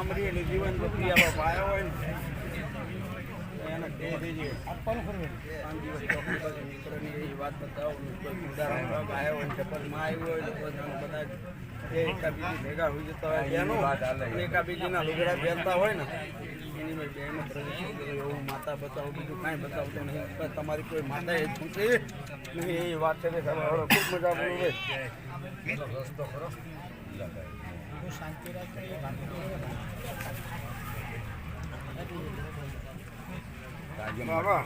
આમરીની જીવન પ્રક્રિયામાં પાયો હોય ને એને કહી દેજે આપવાનું ખરું 5 દિવસ ચોકડી બાજુ નીકળેની એ વાત બતાવું કોઈ ઉદાહરણ ભાગ આવ્યો હોય ચપ્પલમાં આવ્યો હોય તો બધા એકાબીજી ભેગા હોઈ જતા હોય એનું એકાબીજીના લુગડા પહેરતા હોય ને એની મેં બેનો પ્રદર્શન કર્યું એવું માતા બતાવું બીજું કાંઈ બતાવતો નહીં તમારી કોઈ માતા એ પૂછે નહીં એ વાત છે કે હવે ખૂબ મજા પડે રસ્તો ખરો શાંતિ બાબા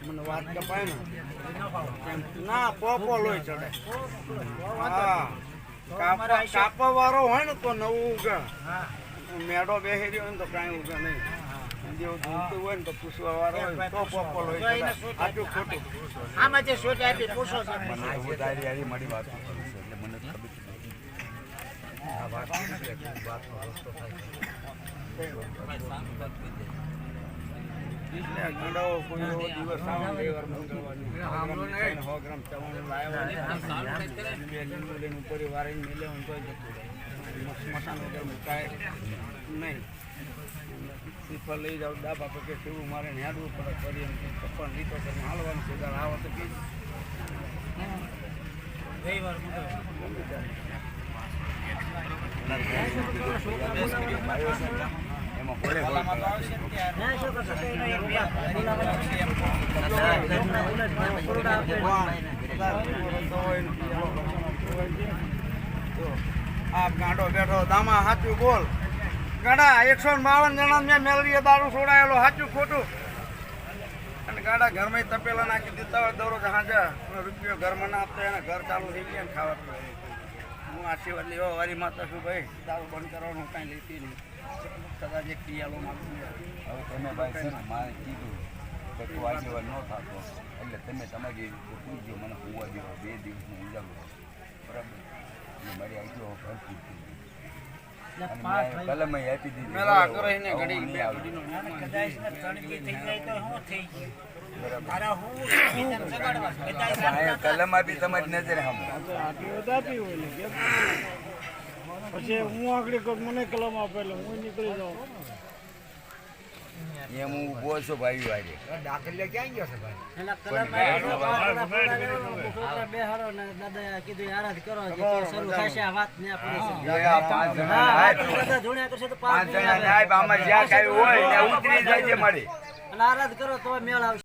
મને વાત કપાય ને ના પોપો લોહી ચડે હા કાપા વાળો હોય ને તો નવું ઉગા મેડો બેસી રહ્યો હોય ને તો કાંઈ ઉગા નહીં જેવું ધૂમતું હોય ને તો પૂછવા વાળો હોય તો પોપો લોહી ચડે આટલું ખોટું આમાં જે સોચ આપી પૂછો છો મારી વાત કરું છું એટલે મને ખબર આ વાત વાતનો રસ્તો થાય ગંડો કોઈ એવો દિવસ આવે મંગળવારનું 100 ગ્રામ ચવાણું લાવ્યા લઈને ઉપર વારીને મિલેવું તો સ્મશાન વગર મુકાય નહીં શ્રીફળ લઈ જાવ ડાબા પગે કેવું મારે હેડવું પડે કરી ચપ્પલ લીધો કરીને હાલવાનું છે આવો તો કે આપ ગાંડો બેઠો દામા સાચું બોલ ગાડા 152 જણા મેં મેલરીએ દારૂ છોડાયેલો સાચું ખોટું અને ગાડા ઘરમાં તપેલા નાખી દીધા હોય દરરોજ હાજર રૂપિયો ઘરમાં ના આપતો એને ઘર ચાલુ થઈ ગયા ને ખાવા હું આશીર્વાદ લેવા વારી માતા છું ભાઈ દારૂ બંધ કરવાનું કાંઈ લેતી નહીં કદાચ એક પિયાલો માગું હવે તમે ભાઈ છે ને મારે કીધું કે તું આશીર્વાદ ન થતો એટલે તમે તમારી પૂછજો મને હોવા જેવો 2 દિવસનો ઉજાગરો બરાબર મારી આઈજો ભરતી કલમ આપી દીધી મેલા કરીને ઘડી કલમ આપી તમારી નજરે પછી હું આગળ મને કલમ આપે એટલે હું નીકળી જાઉં એમ હું ઉભો છું ભાઈ વારે દાખલ ક્યાં ગયો છે ભાઈ આરાધ કરો તો મેળ આવશે.